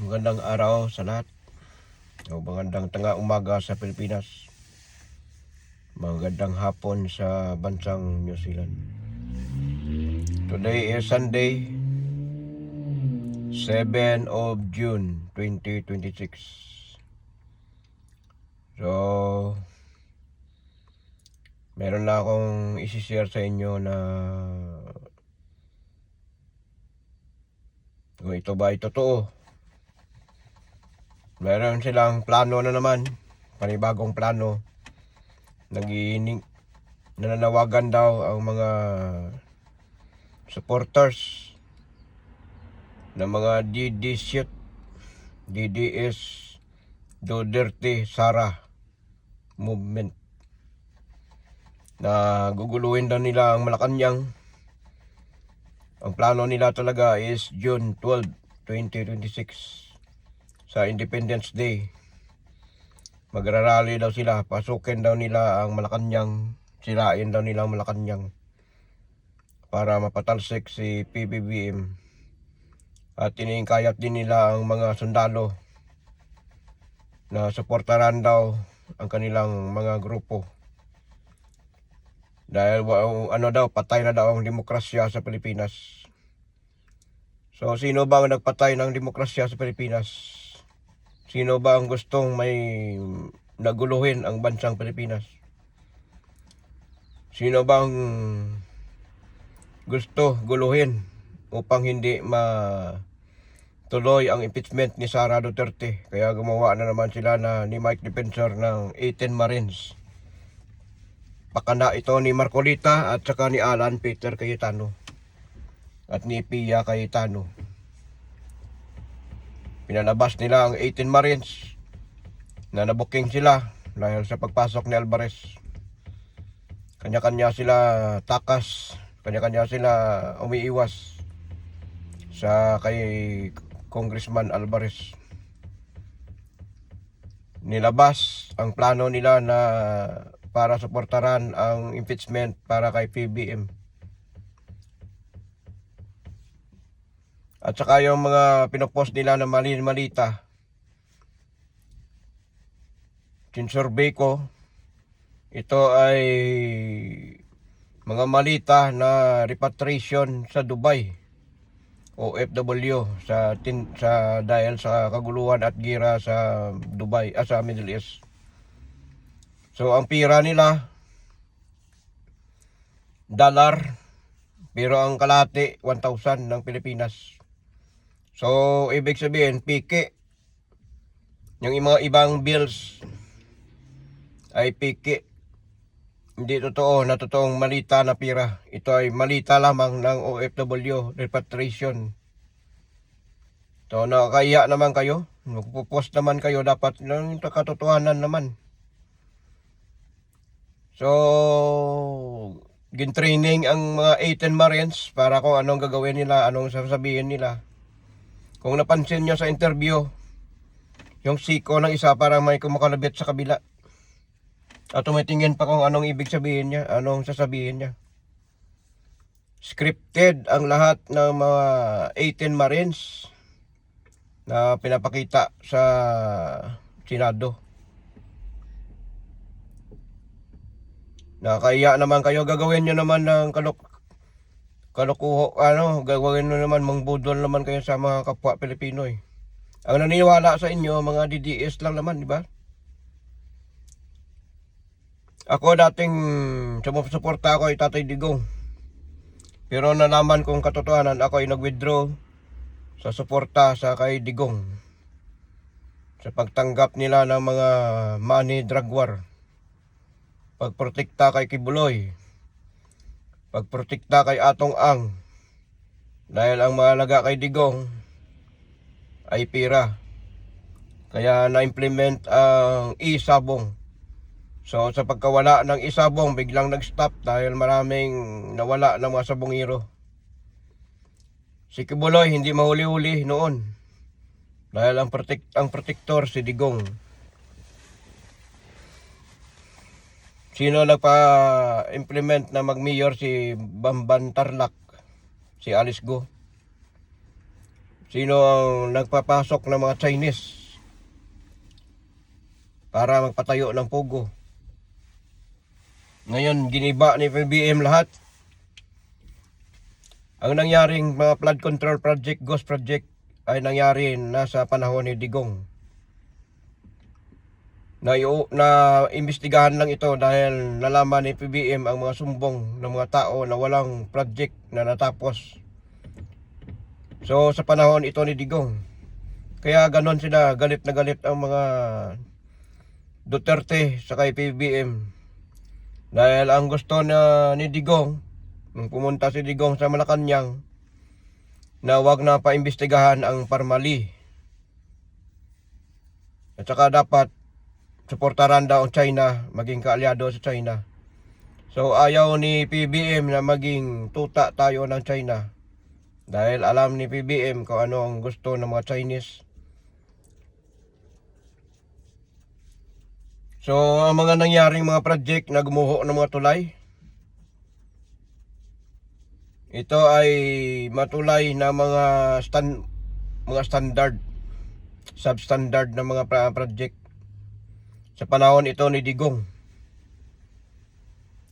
Magandang araw sa lahat. O magandang umaga sa Pilipinas. Magandang hapon sa bansang New Zealand. Today is Sunday, 7 of June 2026. So, meron na akong isi-share sa inyo na kung ito ba ay totoo. Meron silang plano na naman, panibagong plano. Nananawagan daw ang mga supporters ng mga DDS Duterte Sara movement na guguluhin daw nila ang Malacanang. Ang plano nila talaga is June 12, 2026 sa Independence Day. Magrarally daw sila, pasukin daw nila ang Malacanang, sirain daw nila ang Malacanang para mapatalsik si PBBM. At iniingkayat din nila ang mga sundalo na suportaran daw ang kanilang mga grupo. Dahil patay na daw ang demokrasya sa Pilipinas. So sino ba ang nagpatay ng demokrasya sa Pilipinas? Sino ba ang gustong may naguluhin ang bansang Pilipinas? Sino ba ang gusto guluhin upang hindi tuloy ang impeachment ni Sara Duterte? Kaya gumawa na naman sila ni Mike Defensor ng 18 Marines. Pakana ito ni Marcolita at saka ni Alan Peter Cayetano at ni Pia Cayetano. Pinalabas nila ang 18 Marines na nabuking sila dahil sa pagpasok ni Alvarez. Kanya-kanya sila takas, kanya-kanya sila umiiwas sa kay Congressman Alvarez. Nilabas ang plano nila na para suportaran ang impeachment para kay PBM. At saka yung mga pinopost nila na malita. Sinsurvey ko, ito ay mga malita na repatriation sa Dubai, OFW dahil sa kaguluhan at gira sa Dubai, sa Middle East. So ang pira nila dollar, pero ang kalahati 1,000 ng Pilipinas. So ibig sabihin piki. Yung mga ibang bills ay piki. Hindi totoo na totoong malita na pira. Ito ay malita lamang ng OFW repatriation. So nakakaya naman kayo. Magpo-post naman kayo, dapat ng katotohanan naman. So gin-training ang mga 18 Marines para kung anong gagawin nila, anong sasabihin nila. Kung napansin nyo sa interview, yung siko ng isa parang may kumukalabit sa kabila. At tumitingin pa kung anong ibig sabihin niya, anong sasabihin niya. Scripted ang lahat ng mga 18 Marines na pinapakita sa Senado. Nakakaya naman kayo, gagawin nyo naman ng gagawin nyo naman, mangbudol naman kayo sa mga kapwa Pilipino eh. Ang naniniwala sa inyo, mga DDS lang naman, di ba? Ako dating sumusuporta ako ay Tatay Digong. Pero nalaman kong katotohanan, ako ay nag-withdraw sa suporta sa kay Digong sa pagtanggap nila ng mga money drug war, pagprotekta kay Kibuloy, pagprotekta kay Atong Ang. Dahil ang mahalaga kay Digong ay pira. Kaya na-implement ang isabong. So sa pagkawala ng isabong, biglang nag-stop dahil maraming nawala ng mga sabongiro. Si Kibuloy hindi mahuli-huli noon dahil ang protector si Digong. Sino nagpa-implement na mag-mayor? Si Bamban Tarlac, si Alice Go. sino ang nagpapasok ng mga Chinese para magpatayo ng pugo. Ngayon, giniba ni PBM lahat. Ang nangyaring mga flood control project, ghost project, ay nangyari nasa panahon ni Digong. Na imbestigahan lang ito dahil nalaman ni PBM ang mga sumbong ng mga tao na walang project na natapos. So sa panahon ito ni Digong. Kaya ganon sila, galit na galit ang mga Duterte sa kay PBM. Dahil ang gusto na ni Digong, nung pumunta si Digong sa Malacanang, na wag na paimbestigahan ang Parmali. At saka dapat suportaran daw ang China, maging kaalyado sa China. So ayaw ni PBM na maging tuta tayo ng China. Dahil alam ni PBM kung ano ang gusto ng mga Chinese. So ang mga nangyaring mga project na gumuho ng mga tulay, ito ay matulay na mga standard, substandard na mga project sa panahon ito ni Digong.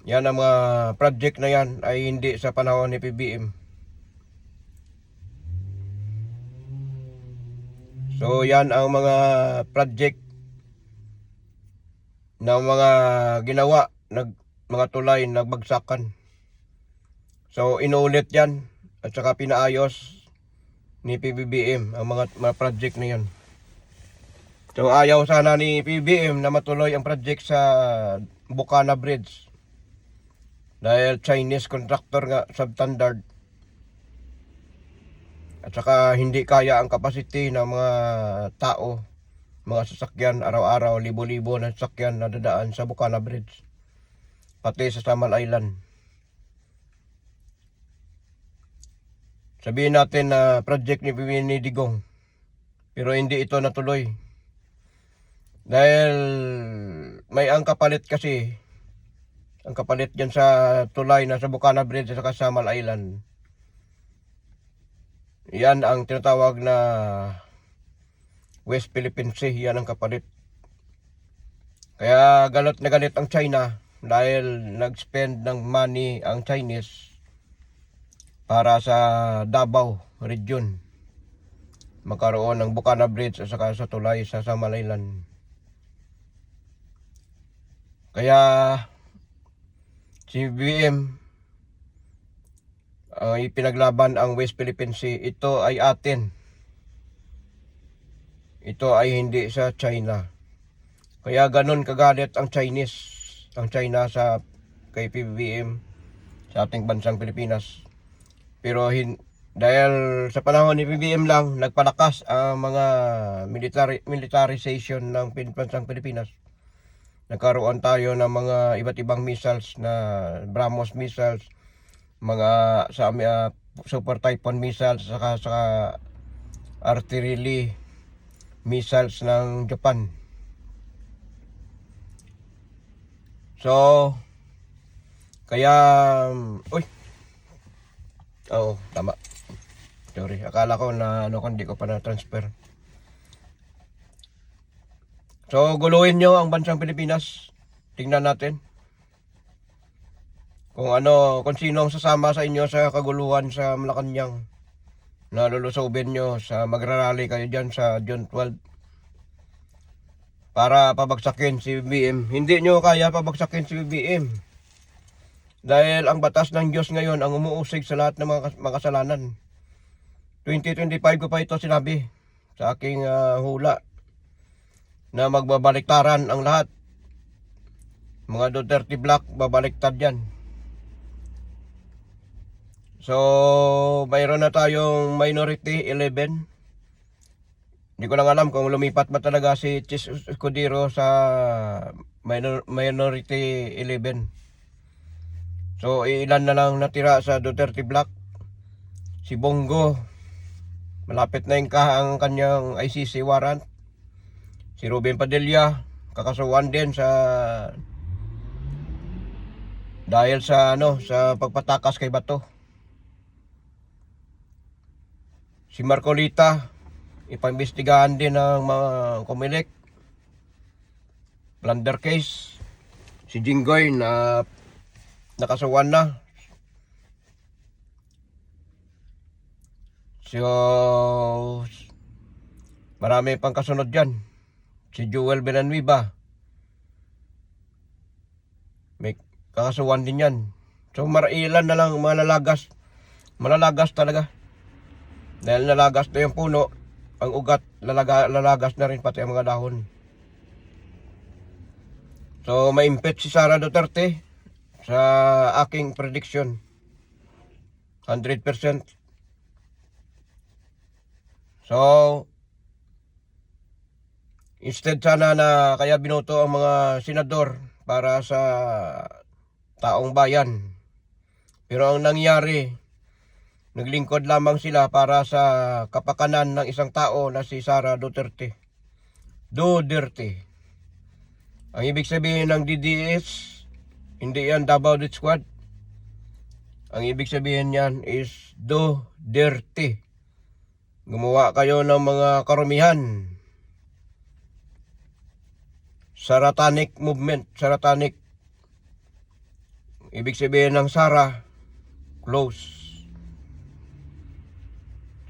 Yan ang mga project na yan ay hindi sa panahon ni PBM. So yan ang mga project na mga ginawa, mga tulay nagbagsakan. So inuulit yan at saka pinaayos ni PBBM ang mga project na yan. So ayaw sana ni PBM na matuloy ang project sa Bukana Bridge. Dahil Chinese contractor nga, substandard. At saka hindi kaya ang capacity ng mga tao, mga sasakyan, araw-araw, libo-libo na sasakyan na dadaan sa Bukana Bridge. Pati sa Samal Island. Sabihin natin na project ni PBB Digong. Pero hindi ito natuloy. Dahil may ang kapalit kasi. Ang kapalit dyan sa tulay na sa Bukana Bridge sa Samal Island. Yan ang tinatawag na West Philippine Sea. Yan ang kapalit. Kaya galit na galit ang China dahil nag-spend ng money ang Chinese para sa Davao region. Magkaroon ng Bukana Bridge at saka sa tulay sa Samal Island. Kaya si BBM ipinaglaban ang West Philippine Sea. Ito ay atin. Ito ay hindi sa China. Kaya ganun kagalit ang Chinese, ang China sa kay PBBM sa ating bansang Pilipinas. Pero dahil sa panahon ni PBBM lang nagpalakas ang mga militarization ng bansang Pilipinas. Nagkaroon tayo ng mga iba't ibang missiles na BrahMos missiles, mga Super Typhoon missiles, saka artillery missiles ng Japan. So, kaya, tama. Sorry, akala ko na hindi ko pa na-transfer. So, guluhin nyo ang bansang Pilipinas. Tingnan natin. Kung sino ang sasama sa inyo sa kaguluhan sa Malacanang. Na lulusobin nyo sa magrarally kayo dyan sa June 12. Para pabagsakin si BBM. Hindi nyo kaya pabagsakin si BBM. Dahil ang batas ng Diyos ngayon ang umuusig sa lahat ng mga kasalanan. 2025 ko pa ito sinabi sa aking hula. Na magbabaliktaran ang lahat. Mga Duterte Black, babaliktad yan. So, mayroon na tayong minority 11. Hindi ko lang alam kung lumipat ba talaga si Chis Escudero sa minority 11. So, ilan na lang natira sa Duterte Black. Si Bongo, malapit na ang kanyang ICC warrant. Si Ruben Padilla, kakasuhan din dahil sa pagpatakas kay Bato. Si Marcolita, ipaimbestigahan din ng mga Comelec. Plunder case. Si Jinggoy na nakasuhan na. So, marami pang kasunod dyan. Si Joel Villanueva, may kakasuhan din yan. So, ilan na lang malalagas. Malalagas talaga. Dahil nalagas na yung puno, ang ugat, lalagas na rin pati ang mga dahon. So, ma-impeach si Sara Duterte sa aking prediction. 100%. So, instead sana na kaya binoto ang mga senador para sa taong bayan. Pero ang nangyari, naglingkod lamang sila para sa kapakanan ng isang tao na si Sara Duterte. Duterte. Ang ibig sabihin ng DDS, hindi yan Davao Death Squad. Ang ibig sabihin yan is Duterte. Gumawa kayo ng mga karumihan. Saratanic movement, saratanic. Ibig sabihin ng Sara, close.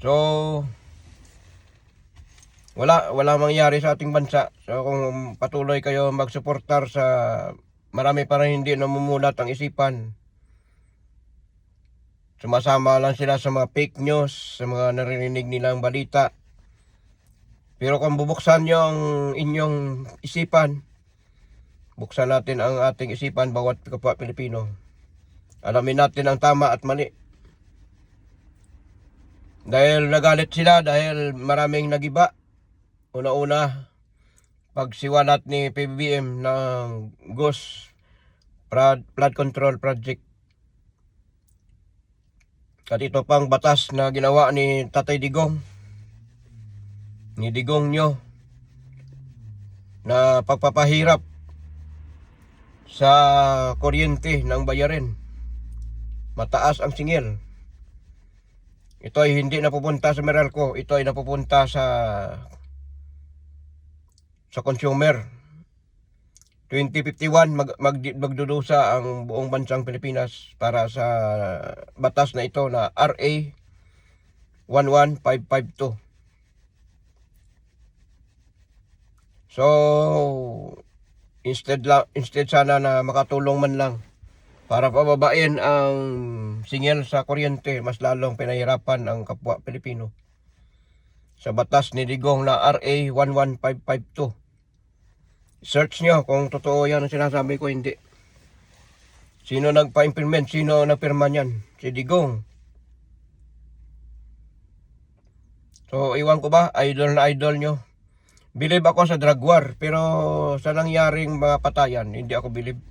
So, wala mangyari sa ating bansa. So, kung patuloy kayo magsuportar sa marami pa rin hindi namumulat ang isipan. Sumasama lang sila sa mga fake news, sa mga narinig nilang balita. Pero kung bubuksan nyo ang inyong isipan, buksan natin ang ating isipan, bawat kapwa Pilipino. Alamin natin ang tama at mali. Dahil nagalit sila, dahil maraming nagiba. Una-una, pagsiwalat ni PBBM ng Ghost Flood Control Project. At ito pang batas na ginawa ni Tatay Digong. Ni Digong nyo. Na pagpapahirap sa kuryente ng bayarin. Mataas ang singil. Ito ay hindi napupunta sa Meralco. Ito ay napupunta sa consumer. 2051 magdudusa ang buong bansang Pilipinas para sa batas na ito na RA 11552. So, instead sana na makatulong man lang para pababain ang singil sa kuryente, mas lalong pinahirapan ang kapwa Pilipino. Sa batas ni Digong na RA 11552. Search nyo kung totoo yan ang sinasabi ko, hindi. Sino nagpa-implement? Sino nagpirma niyan? Si Digong. So, iwan ko ba? Idol na idol nyo. Believe ako sa drug war, pero sa nangyaring mga patayan, hindi ako believe.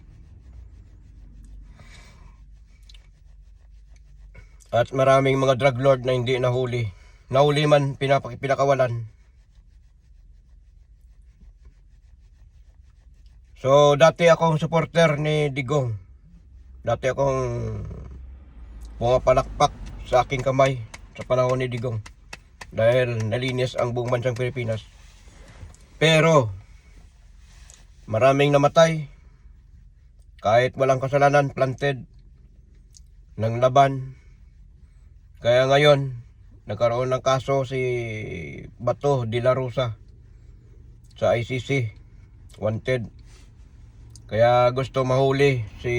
At maraming mga drug lord na hindi nahuli. Nahuli man, pinakawalan. So, dati akong supporter ni Digong. Dati akong pumapalakpak sa aking kamay sa panahon ni Digong. Dahil nalinis ang buong bansang Pilipinas. Pero, maraming namatay. Kahit walang kasalanan, planted ng laban. Kaya ngayon, nagkaroon ng kaso si Bato de la Rosa sa ICC. Wanted. Kaya gusto mahuli si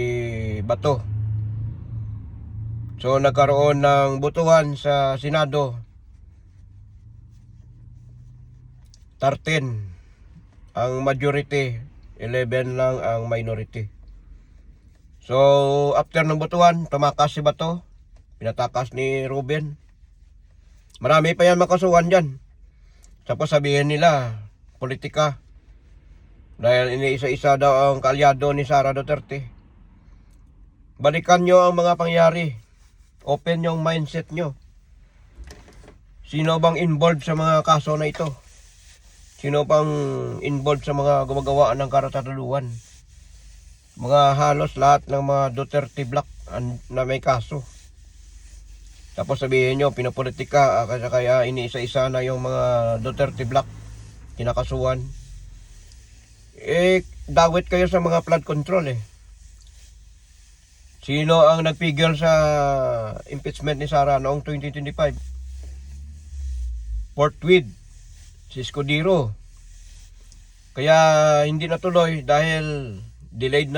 Bato. So nagkaroon ng botohan sa Senado. 13 ang majority, 11 lang ang minority. So after ng botohan, tumakas si Bato. Pinatakas ni Ruben. Marami pa yan makasuhan dyan. Tapos sabihin nila, politika. Dahil iniisa-isa daw ang kaalyado ni Sara Duterte. Balikan nyo ang mga pangyari. Open yung mindset nyo. Sino bang involved sa mga kaso na ito? Sino bang involved sa mga gumagawa ng karatataluan? Mga halos lahat ng mga Duterte block na may kaso. Tapos sabihin nyo, pinopolitika, kaya iniisa-isa na yung mga Duterte Black, kinakasuhan. Dawit kayo sa mga flood control eh. Sino ang nagpigil sa impeachment ni Sara noong 2025? Portweed, si Escudero. Kaya hindi natuloy dahil delayed.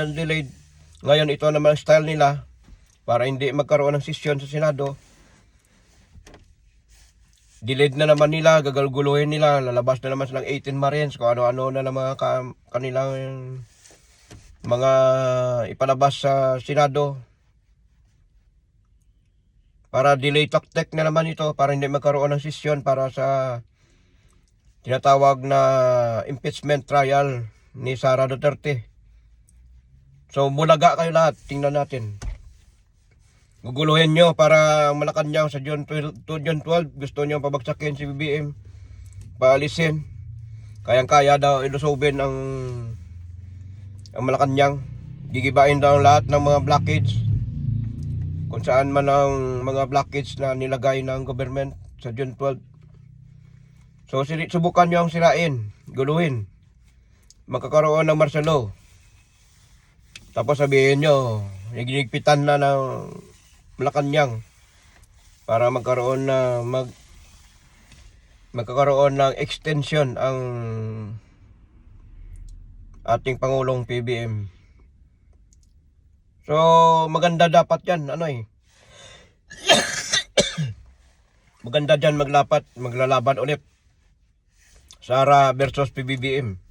Ngayon ito naman ang style nila para hindi magkaroon ng sesyon sa Senado. Delayed na naman nila, gagalguluhin nila, lalabas na naman silang 18 Marines, kung ano-ano na ng mga kanilang mga ipalabas sa Senado. Para delay tactic na naman ito, para hindi magkaroon ng sesyon para sa tinatawag na impeachment trial ni Sara Duterte. So bulaga kayo lahat, tingnan natin. Guguluhin nyo para Malacanang sa June 12. Gusto nyo pabagsakin si BBM, paalisin. Kayang-kaya daw ilusobin ang Malacanang. Gigibain daw lahat ng mga blockage, kung saan man ang mga blockage na nilagay ng government sa June 12. So subukan nyo ang sirain, guluhin. Magkakaroon ng martial law. Tapos sabihin nyo, higpitan na ng Malacanang para magkakaroon ng extension ang ating Pangulong PBM. So maganda dapat yan, maganda dyan maglalaban ulit. Sara versus PBBM.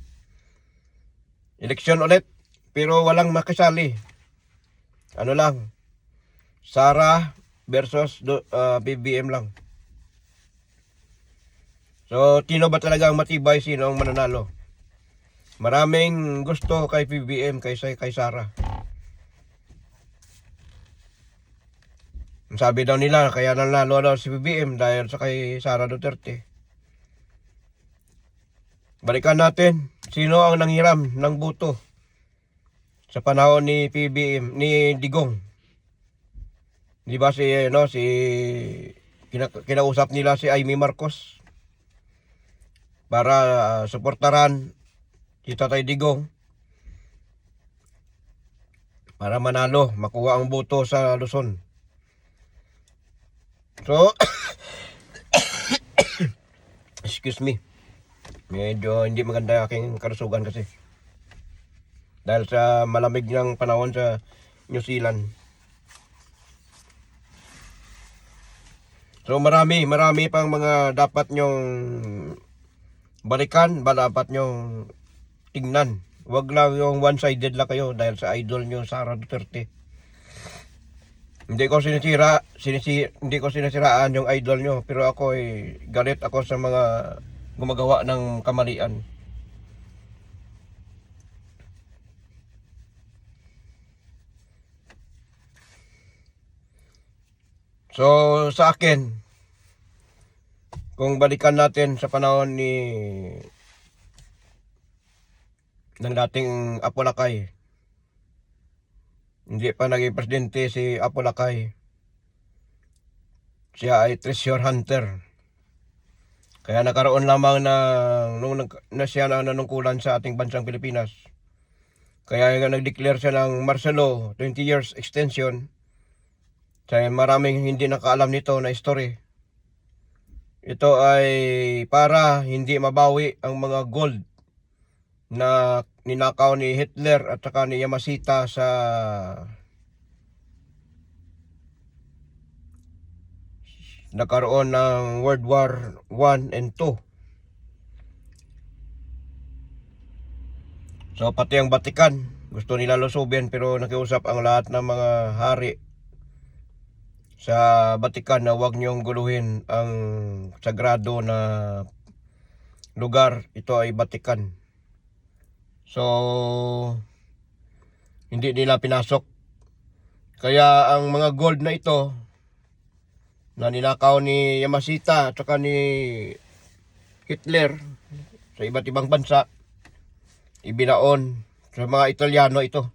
Eleksyon ulit, pero walang makisali. Ano lang, Sara versus BBM lang. So, tino ba talaga ang matibay, sino ang mananalo? Maraming gusto kay BBM kaysa kay Sara. Sabi daw nila, kaya nanalo daw si BBM dahil sa kay Sara Duterte. Balikan natin, sino ang nanghiram ng boto sa panahon ni PBM, ni Digong? Di ba kinausap nila si Amy Marcos para suportaran si Tatay Digong para manalo, makuha ang boto sa Luzon. So, excuse me, medyo hindi maganda aking kalusugan kasi dahil sa malamig ng panahon sa New Zealand. So marami pang mga dapat nyong balikan, dapat nyong tingnan. Huwag lang yung one-sided lang kayo dahil sa idol nyo Sara Duterte. Hindi ko sinisiraan yung idol nyo, pero ako galit ako sa mga gumagawa ng kamalian. So sa akin, kung balikan natin sa panahon ng dating Apo Lakay, hindi pa naging presidente si Apo Lakay, siya ay treasure hunter. Kaya nakaroon lamang na siya na nanungkulan sa ating bansang Pilipinas. Kaya nga nag-declare siya ng martial law, 20 years extension. Kaya maraming hindi nakaalam nito na story. Ito ay para hindi mabawi ang mga gold na ninakaw ni Hitler at saka ni Yamashita sa nagkaroon ng World War I and II. So pati ang Vatican gusto nila lusubin, pero nakiusap ang lahat ng mga hari sa Vatican na huwag niyong guluhin ang sagrado na lugar. Ito ay Vatican. So hindi nila pinasok. Kaya ang mga gold na ito na ninakaw ni Yamashita at saka ni Hitler sa iba't ibang bansa, ibinaon sa mga Italiano ito.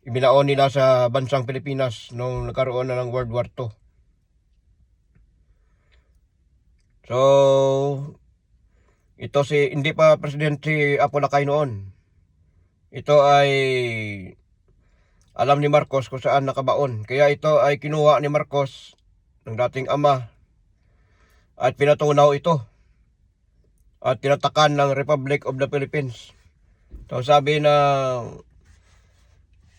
Ibinaon nila sa bansang Pilipinas nung nagkaroon na ng World War II. So, ito hindi pa presidente Apo Lakay noon. Ito ay alam ni Marcos kung saan nakabaon. Kaya ito ay kinuha ni Marcos ng dating ama at pinatunaw ito at tinatakan ng Republic of the Philippines. So sabi na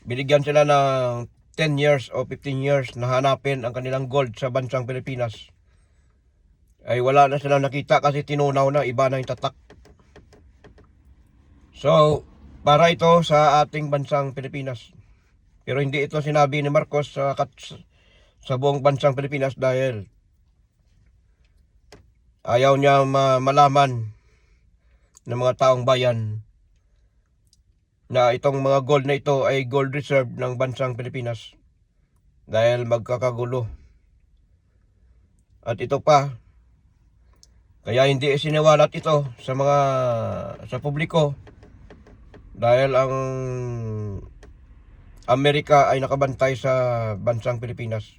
binigyan sila ng 10 years o 15 years na hanapin ang kanilang gold sa bansang Pilipinas. Ay wala na silang nakita kasi tinunaw na, iba na yung tatak. So, para ito sa ating bansang Pilipinas. Pero hindi ito sinabi ni Marcos sa buong bansang Pilipinas dahil ayaw niya malaman ng mga taong bayan na itong mga gold na ito ay gold reserve ng bansang Pilipinas dahil magkakagulo. At ito pa, kaya hindi siniwalat ito sa publiko dahil ang Amerika ay nakabantay sa bansang Pilipinas.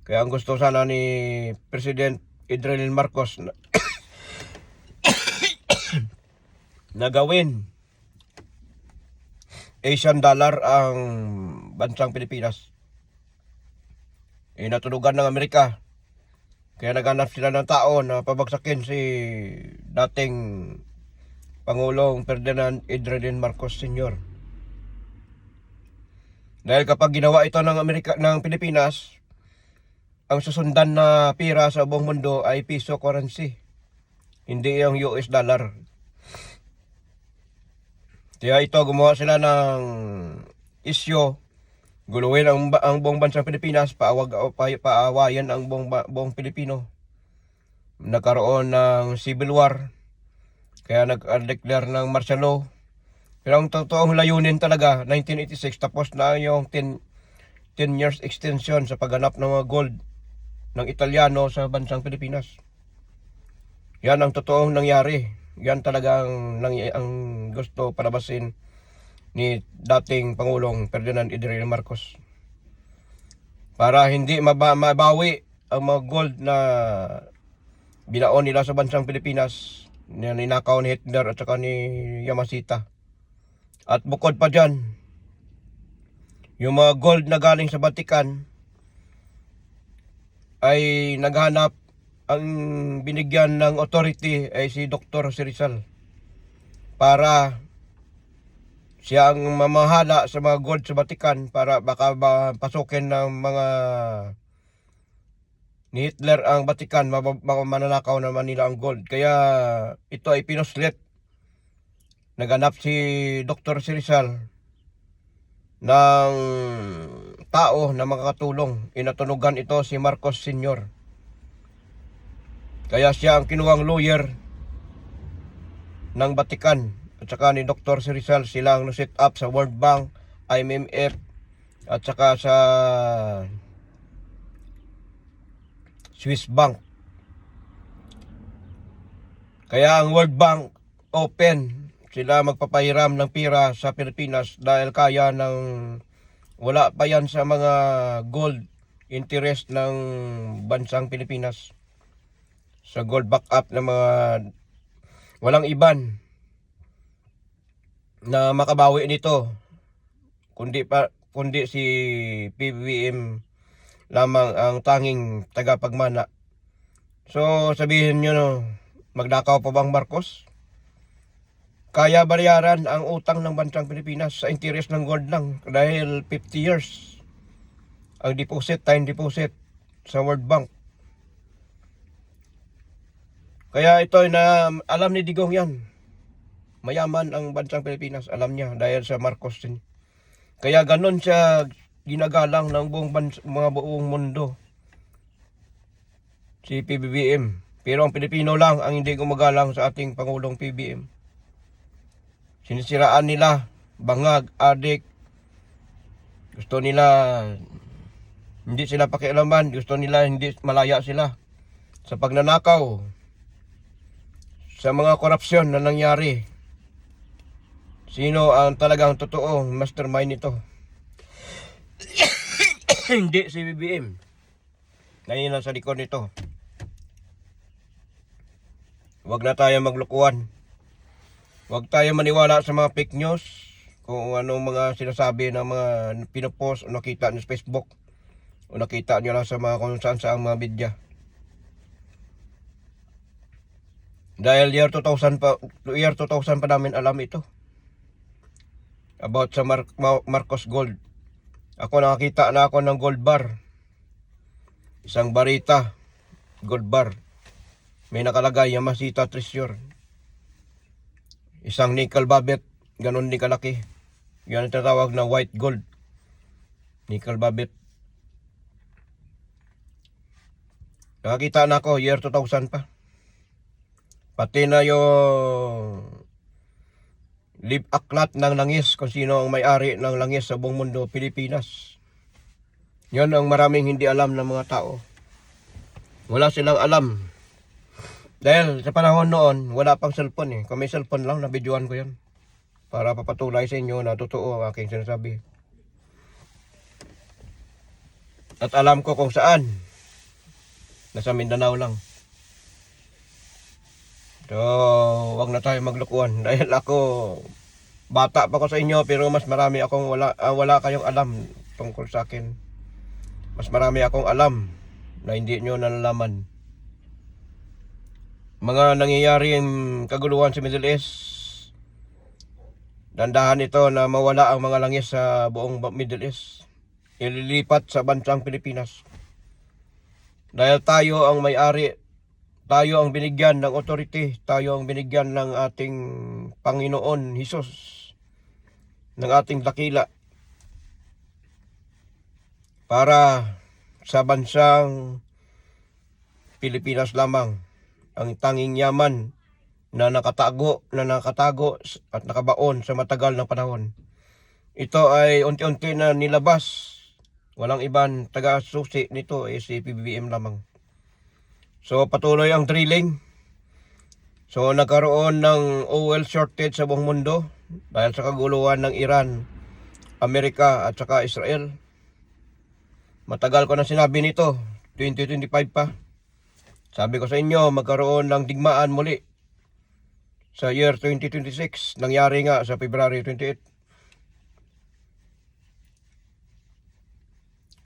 Kaya ang gusto sana ni President Ferdinand Marcos na gawin Asian dollar ang bansang Pilipinas. Natulugan ng Amerika. Kaya naghanap sila ng tao na pabagsakin si dating Pangulong Ferdinand Ferdinand Marcos Sr. Dahil kapag ginawa ito ng Pilipinas, ang susundan na pira sa buong mundo ay piso currency, hindi yung US dollar. Kaya ito, gumawa sila ng isyo, guluhin ang buong bansang Pilipinas, paawayan ang buong Pilipino. Nagkaroon ng civil war, kaya nag-declare ng martial law. Pero ang totoong layunin talaga, 1986, tapos na yung 10 years extension sa pagganap ng mga gold ng Italiano sa bansang Pilipinas. Yan ang totoong nangyari. Yan talagang ang gusto palabasin ni dating Pangulong Ferdinand Ferdinand Marcos. Para hindi mabawi ang mga gold na binaon nila sa bansang Pilipinas, na ninakaw ni Hitler at saka ni Yamashita. At bukod pa dyan, yung mga gold na galing sa Vatican ay naghanap, ang binigyan ng authority ay si Dr. Rizal para siya ang mamahala sa mga gold sa Vatican para baka pasukin ng mga ni Hitler ang Vatican, mananakaw naman nila ang gold. Kaya ito ay pinuslit. Naganap si Dr. Rizal ng tao na makakatulong. Inatunugan ito si Marcos Sr. Kaya siya ang kinuhang lawyer ng Vatican at saka ni Dr. Rizal. Sila ang set up sa World Bank, IMF at saka sa Swiss Bank. Kaya ang World Bank open, sila magpapahiram ng pira sa Pilipinas dahil kaya ng wala pa yan sa mga gold interest ng bansang Pilipinas. Sa gold backup ng mga walang iban na makabawi nito kundi si PBBM lamang ang tanging tagapagmana. So sabihin nyo, no, magnakaw pa bang Marcos? Kaya bayaran ang utang ng bansang Pilipinas sa interest ng gold lang dahil 50 years ang deposit, time deposit sa World Bank. Kaya ito na alam ni Digong yan. Mayaman ang bansang Pilipinas, alam niya dahil sa Marcos din. Kaya ganon siya ginagalang ng buong mundo, si PBBM. Pero ang Pilipino lang ang hindi gumagalang sa ating Pangulong PBBM. Sinisiraan nila, bangag, adik. Gusto nila hindi sila pakialaman, gusto nila hindi malaya sila sa pagnanakaw, sa mga korupsyon na nangyari. Sino ang talagang totoong mastermind nito? Hindi si BBM. Ngayon lang sa likod nito. Huwag na tayo maglukuhan. Huwag tayo maniwala sa mga fake news. Kung anong mga sinasabi ng mga pinopost o nakita nyo sa Facebook. O nakita nyo lang sa mga kung saan saang mga media. Dahil year 2000 pa namin alam ito. About sa Marcos Gold. Ako nakakita na ako ng gold bar. Isang barita. Gold bar. May nakalagay Yamasita Treasure. Isang nickel babet. Ganon din kalaki. Yan ang tatawag na white gold. Nickel babet. Nakakita na ako year 2000 pa. Pati na yung live aklat ng langis kung sino ang may-ari ng langis sa buong mundo, Pilipinas. Yan ang maraming hindi alam ng mga tao. Wala silang alam. Dahil sa panahon noon, wala pang cellphone eh. Kung may cellphone lang, nabidyoan ko yan. Para papatuloy sa inyo na totoo ang aking sinasabi. At alam ko kung saan. Nasa Mindanao lang. So, wag na tayo maglukuhan. Dahil ako, bata pa ko sa inyo, pero mas marami akong wala kayong alam tungkol sa akin. Mas marami akong alam na hindi nyo nalalaman. Mga nangyayaring kaguluhan sa Middle East, dandahan ito na mawala ang mga langis sa buong Middle East. Ililipat sa bansang Pilipinas. Dahil tayo ang may-ari, tayo ang binigyan ng authority, tayo ang binigyan ng ating Panginoon Hesus, ng ating dakila, para sa bansang Pilipinas lamang ang tanging yaman na nakatago at nakabaon sa matagal na panahon. Ito ay unti-unti na nilabas. Walang ibang taga-susi nito si PBBM lamang. So patuloy ang drilling. So nagkaroon ng oil shortage sa buong mundo dahil sa kaguluhan ng Iran, Amerika at saka Israel. Matagal ko na sinabi nito, 2025 pa. Sabi ko sa inyo, magkaroon ng digmaan muli sa year 2026. Nangyari nga sa February 28.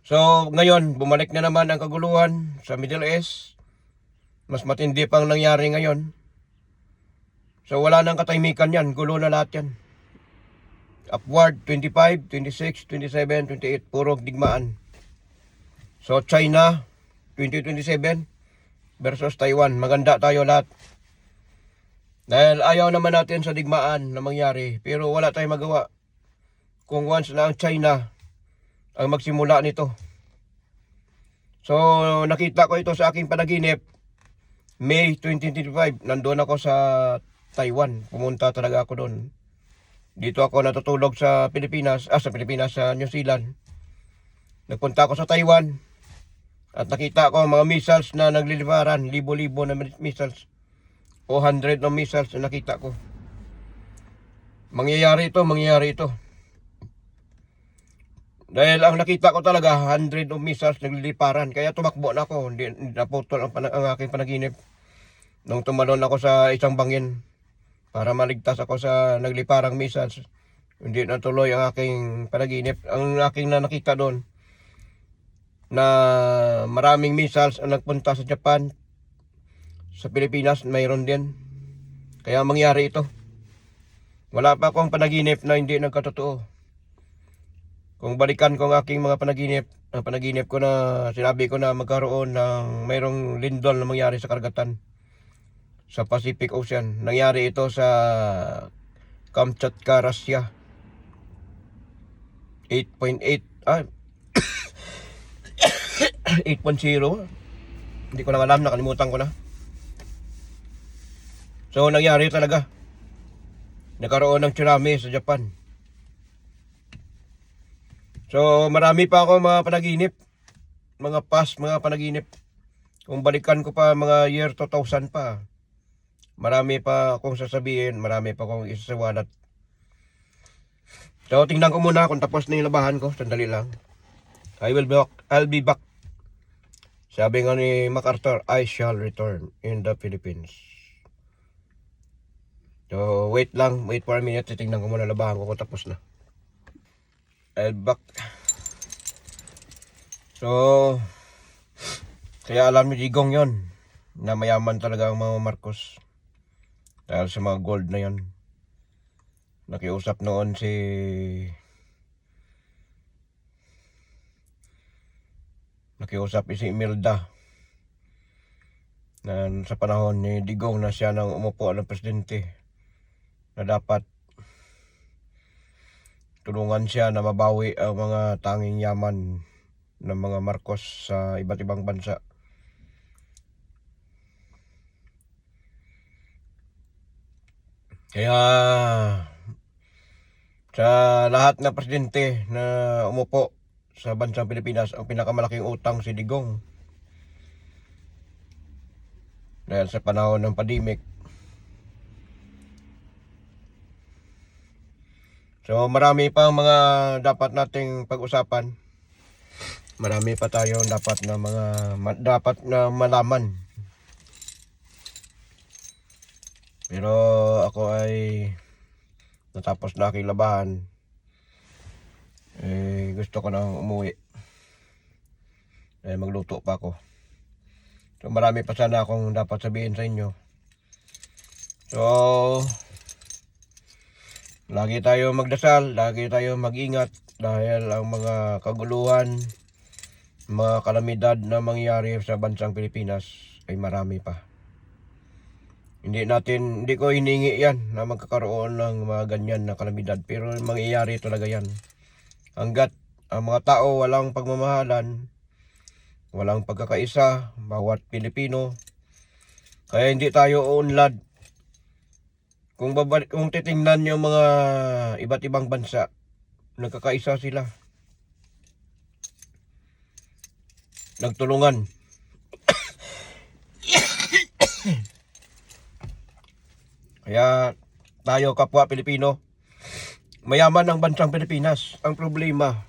So ngayon, bumalik na naman ang kaguluhan sa Middle East. Mas matindi pang nangyari ngayon. So wala nang katahimikan yan. Gulo na lahat yan. Upward 25, 26, 27, 28. Puro digmaan. So China 2027 versus Taiwan. Maganda tayo lahat. Dahil ayaw naman natin sa digmaan na mangyari. Pero wala tayong magawa. Kung once na ang China ang magsimula nito. So nakita ko ito sa aking panaginip. May 2025, nandoon ako sa Taiwan. Pumunta talaga ako doon. Dito ako natutulog sa Pilipinas, sa New Zealand. Nagpunta ako sa Taiwan. At nakita ko mga missiles na nagliliparan, libo-libo na missiles. O 100 na missiles na nakita ko. Mangyayari ito. Dahil ang nakita ko talaga, 100 of missiles nagliliparan. Kaya tumakbo na ako. Hindi naputol ang aking panaginip. Nung tumalon ako sa isang bangin para maligtas ako sa nagliparang missiles. Hindi natuloy ang aking panaginip. Ang aking nakita doon na maraming missiles ang nagpunta sa Japan. Sa Pilipinas, mayroon din. Kaya mangyari ito. Wala pa akong panaginip na hindi nagkatotoo. Kung balikan ko ang aking mga panaginip, ang panaginip ko na sinabi ko na magkaroon ng mayroong lindol na mangyari sa karagatan sa Pacific Ocean. Nangyari ito sa Kamchatka, Russia. 8.8 8.0. Hindi ko na alam, nakalimutan ko na. So nangyari talaga. Nagkaroon ng tsunami sa Japan. So marami pa ako mga panaginip, mga panaginip. Kung balikan ko pa mga year 2000 pa, marami pa akong sasabihin, marami pa akong isasawalat. So tingnan ko muna kung tapos na yung labahan ko, sandali lang. I'll be back. Sabi nga ni MacArthur, I shall return in the Philippines. So, wait for a minute. Titingnan ko muna, labahan ko kung tapos na. Back. So, kaya alam ni Digong yon na mayaman talaga ang mga Marcos. Dahil sa mga gold na yon. Nakiusap noon si Imelda na sa panahon ni Digong na siya nang umupo ng presidente na dapat tulungan siya na mabawi ang mga tanging yaman ng mga Marcos sa iba't ibang bansa. Kaya sa lahat na presidente na umupo sa bansang Pilipinas, ang pinakamalaking utang si Digong. Dahil sa panahon ng pandemic. So marami pa mga dapat nating pag-usapan. Marami pa tayong dapat na malaman. Pero ako ay natapos na aking labahan. Gusto ko nang umuwi. Magluto pa ako. So marami pa sana akong dapat sabihin sa inyo. So lagi tayo magdasal, lagi tayo mag-ingat dahil ang mga kaguluhan, mga kalamidad na mangyayari sa bansang Pilipinas ay marami pa. Hindi ko hiningi yan na magkakaroon ng mga ganyan na kalamidad, pero mangyayari talaga yan. Hanggat ang mga tao walang pagmamahalan, walang pagkakaisa, bawat Pilipino, kaya hindi tayo uunlad. Kung titingnan yung mga iba't ibang bansa, nagkakaisa sila. Nagtulungan. Kaya tayo kapwa Pilipino, mayaman ang bansang Pilipinas. Ang problema,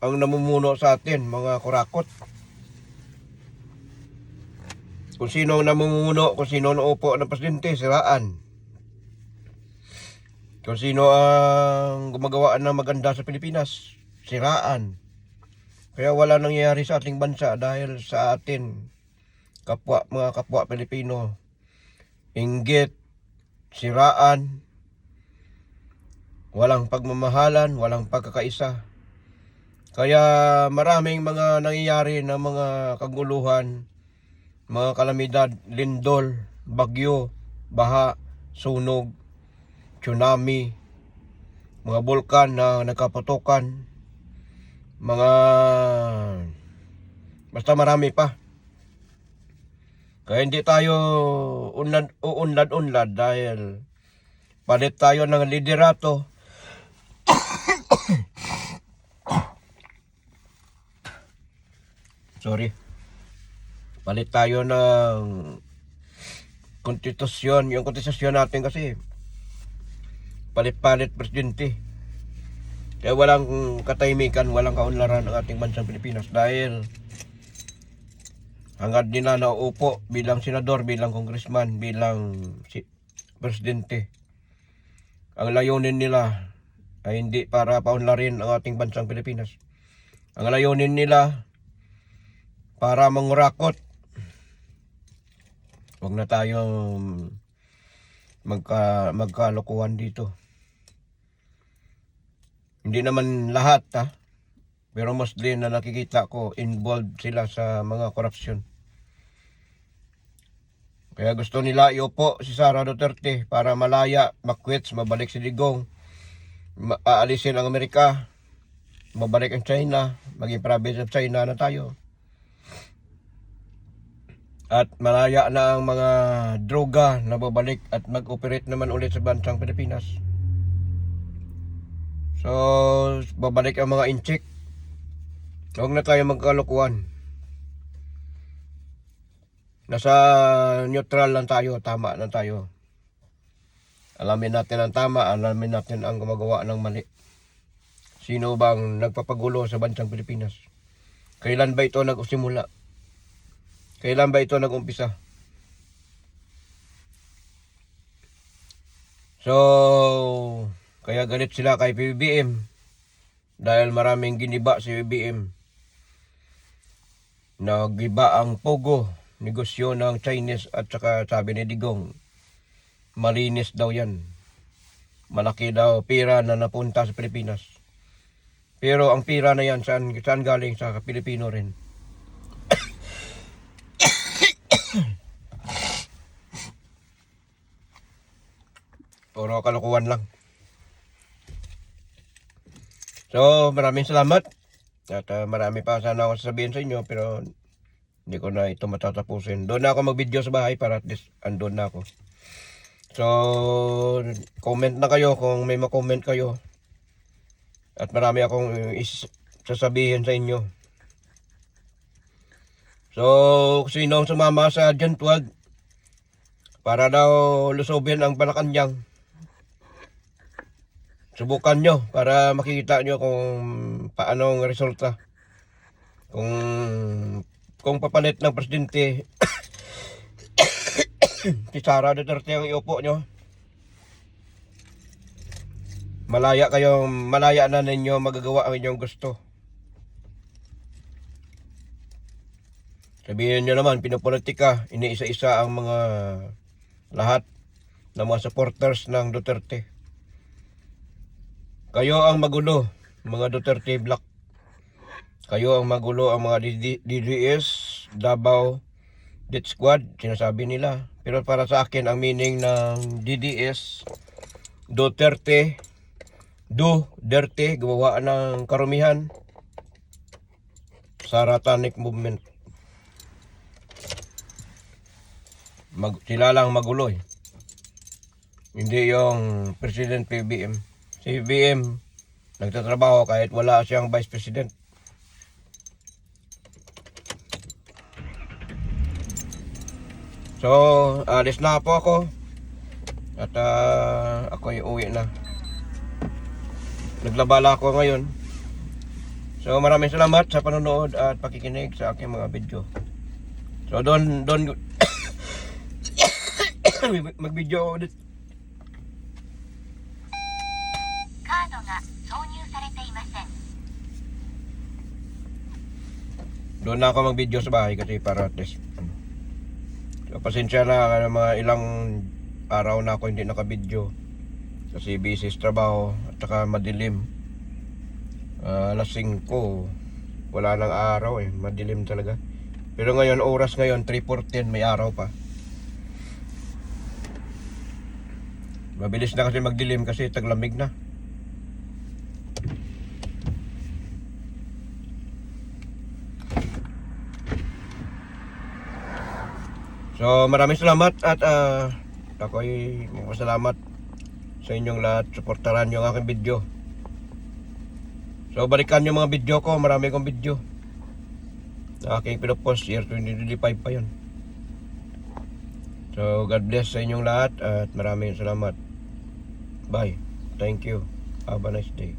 ang namumuno sa atin, mga kurakot. Kung sino ang namumuno, kung sino ang upo ng presidente, siraan. Kung sino ang gumagawa ng maganda sa Pilipinas, siraan. Kaya wala nangyayari sa ating bansa dahil sa atin, mga kapwa Pilipino, inggit, siraan, walang pagmamahalan, walang pagkakaisa. Kaya maraming mga nangyayari na mga kaguluhan, mga kalamidad, lindol, bagyo, baha, sunog, tsunami, mga bulkan na nagkaputukan, basta marami pa. Kaya hindi tayo uunlad dahil palit tayo ng liderato. Palit tayo ng konstitusyon. Yung konstitusyon natin kasi palit-palit presidente. Kaya walang katahimikan, walang kaunlaran ang ating bansang Pilipinas dahil hangad nila nauupo bilang senador, bilang congressman, bilang presidente. Ang layunin nila ay hindi para paunlarin ang ating bansang Pilipinas. Ang layunin nila para mangurakot. Huwag na tayong magkalokohan dito. Hindi naman lahat pero mostly na nakikita ko involved sila sa mga korupsyon. Kaya gusto nila iupo si Sara Duterte para malaya, makwits, mabalik si Digong, aalisin ang Amerika, mabalik ang China, maging province of China na tayo. At malaya na ang mga droga na babalik at mag-operate naman ulit sa bansang Pilipinas. So, babalik ang mga incheck. Huwag na tayo magkalokohan. Nasa neutral lang tayo, tama lang tayo. Alamin natin ang tama, alamin natin ang gumagawa ng mali. Sino bang nagpapagulo sa bansang Pilipinas? Kailan ba ito nagsimula? Kailan ba ito nagumpisa? So, kaya galit sila kay PBBM dahil maraming giniba si PBBM. Nagiba ang Pogo, negosyo ng Chinese at saka sabi ni Digong, malinis daw yan. Malaki daw pira na napunta sa Pilipinas. Pero ang pira na yan, saan galing? Sa Pilipino rin. Puro kalukuhan lang. So, maraming salamat. At marami pa sana ako sasabihin sa inyo, pero hindi ko na ito matatapusin. Doon na ako mag-video sa bahay para at least andun na ako. So, comment na kayo kung may ma-comment kayo. At marami akong sasabihin sa inyo. So, sino sumama sa June 12 para daw lusobin ang Malacanang, subukan nyo para makikita nyo kung paano ang resulta. Kung papalit ng presidente si Sara Duterte ang iupo nyo, malaya na ninyo magagawa ang inyong gusto. Sabihin nyo naman, pinopolitika, iniisa-isa ang mga lahat ng mga supporters ng Duterte. Kayo ang magulo, mga Duterte Black. Kayo ang magulo, ang mga DDS, Davao Death Squad, sinasabi nila. Pero para sa akin, ang meaning ng DDS, Duterte, gawa ng karumihan, Saratanic Movement. Sila lang magulo eh. Hindi yung President PBBM. Si PBBM nagtatrabaho kahit wala siyang Vice President. So, alis na po ako. At ako'y uwi na. Naglabala ako ngayon. So, maraming salamat sa panonood at pakikinig sa aking mga video. So, doon mag-video ulit. Doon na ako mag-video sa bahay kasi para at least. So, pasensya na mga ilang araw na ako hindi naka-video kasi busy sa trabaho at saka madilim. Alas 5, wala nang araw eh, madilim talaga. Pero ngayon, oras ngayon 3:14, may araw pa. Mabilis na kasi magdilim kasi taglamig na. So, maraming salamat at ako'y magpasalamat sa inyong lahat. Suportahan nyo ang aking video. So, balikan nyo mga video ko. Marami kong video na aking pinopost. Year 2025 pa yun. So, God bless sa inyong lahat at maraming salamat. Bye. Thank you. Have a nice day.